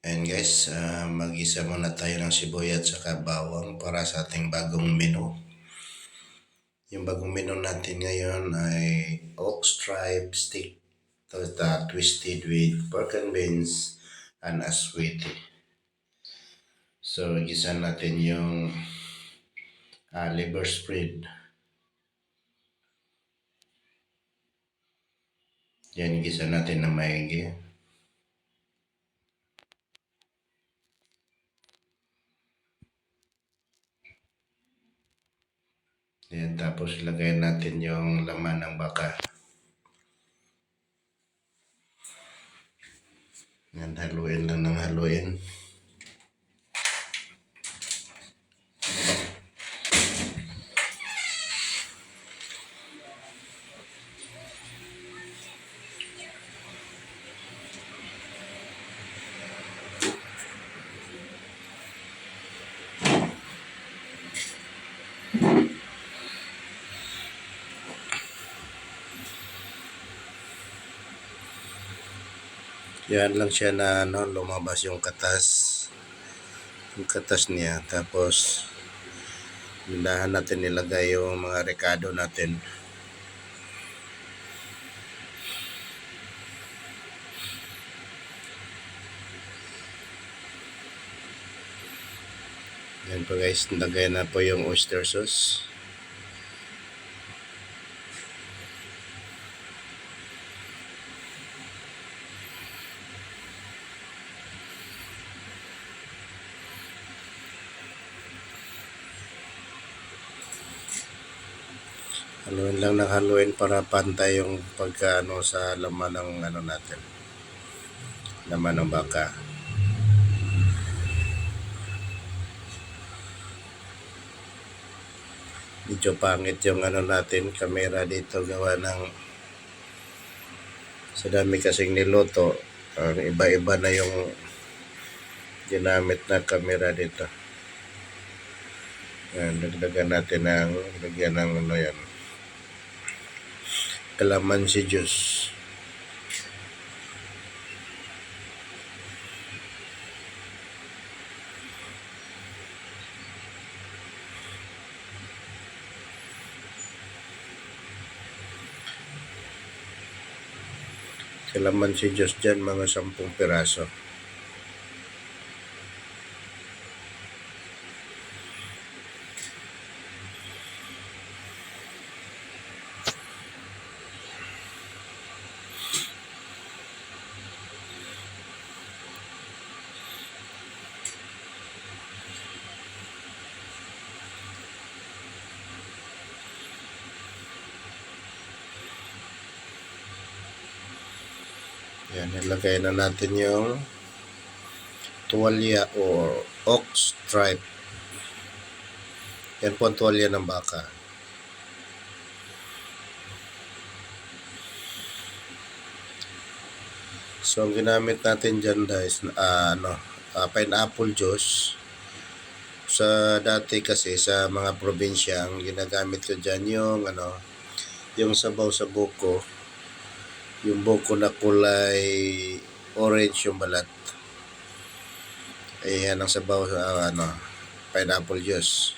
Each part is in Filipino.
Ayan guys, mag-isa muna tayo ng sibuyat at bawang para sa ating bagong menu. Yung bagong menu natin ngayon ay ox tripe stick twisted with pork and beans and aswiti. So, gisa natin yung liver spread. Yan, gisa natin na maigi. Yan, tapos ilagay natin yung laman ng baka. Yan, haluin lang ng haluin. Yan lang siya na lumabas yung katas. Yung katas niya. Tapos, dahan natin nilagay yung mga rekado natin. Yan po guys, nilagay na po yung oyster sauce. Haluin lang ng haluin para pantay yung pagkaano sa laman ng natin. Laman ng baka. Medyo pangit yung natin, camera dito gawa ng sa dami kasing niluto. Iba-iba na yung ginamit na camera dito. Yan, dagdagan natin ng lagyan ng yan. Calamansi juice. Calamansi juice dyan, mga 10 piraso. Yan, ilagay na natin yung tuwalya or ox tripe. Yan po ang tuwalya ng baka. So, ang ginamit natin dyan guys, pineapple juice. Sa dati kasi sa mga probinsya, ang ginagamit ko dyan yung sabaw sa buko. Yung buko na kulay orange yung balat. Ayan ang sabaw sa pineapple juice.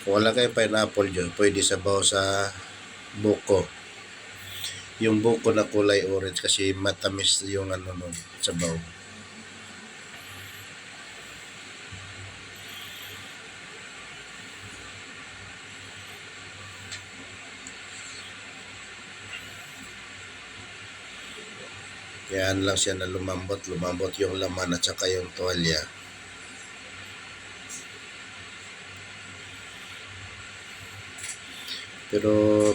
Kung wala kayong pineapple juice, pwede sabaw sa buko. Yung buko na kulay orange kasi matamis yung sabaw. Yan lang siya na lumambot yung laman at saka yung tuwalya. Pero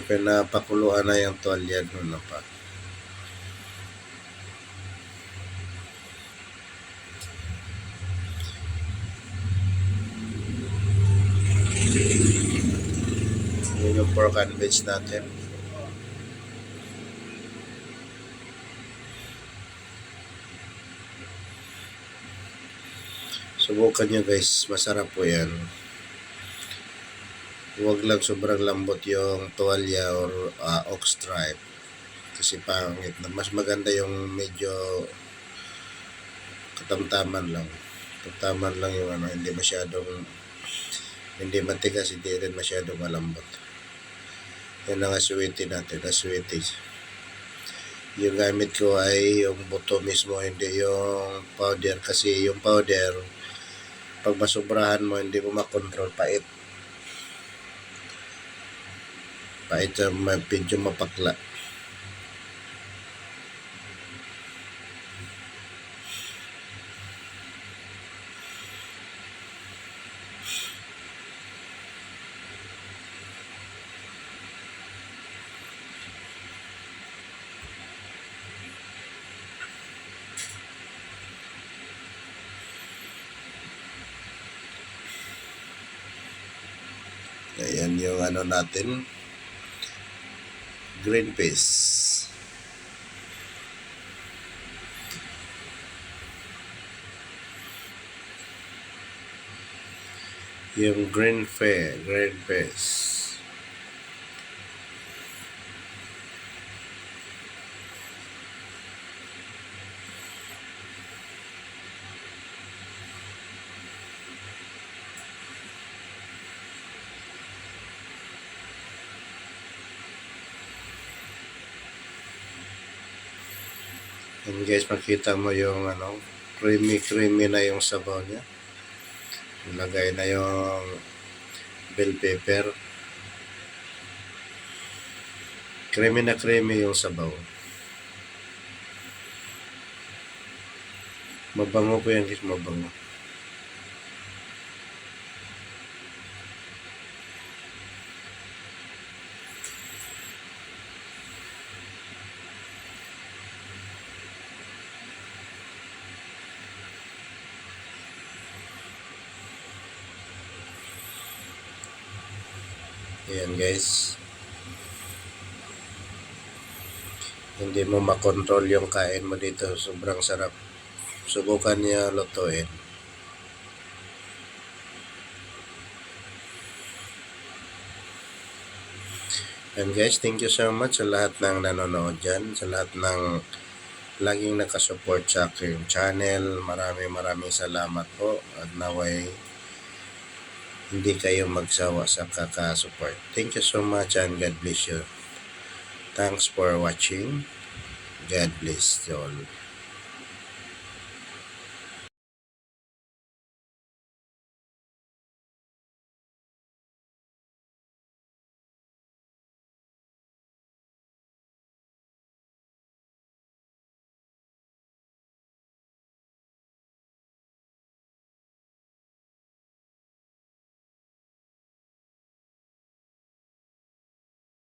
pinapakuluan na yung tuwalya doon na pa. Yun yung pork and beans natin. Subukan nyo guys, masarap po yan. Huwag lang sobrang lambot yung tuwalya or ox tripe. Kasi pangit na. Mas maganda yung medyo katamtaman lang. Katamtaman lang yung ano, hindi matigas, hindi rin masyadong malambot. Yan ang aswiti natin, aswiti. Yung gamit ko ay yung buto mismo, hindi yung powder, kasi yung powder pag masubrahan mo hindi mo makontrol, pait sa medyo mapakla. Ayan yung ano natin, green peas. Yung green peas. And guys, makita mo yung ano, creamy na yung sabaw niya. Ilagay na yung bell pepper. Creamy na creamy yung sabaw. Mabango po yan guys, mabango. Ayan guys, hindi mo makontrol yung kain mo dito, sobrang sarap. Subukan niya lutuin. And guys, thank you so much sa lahat ng nanonood dyan, sa lahat ng laging nakasupport sa aking channel. Maraming salamat po, at naway hindi kayo magsawa sa kakasupport. Thank you so much and God bless you. Thanks for watching. God bless you all.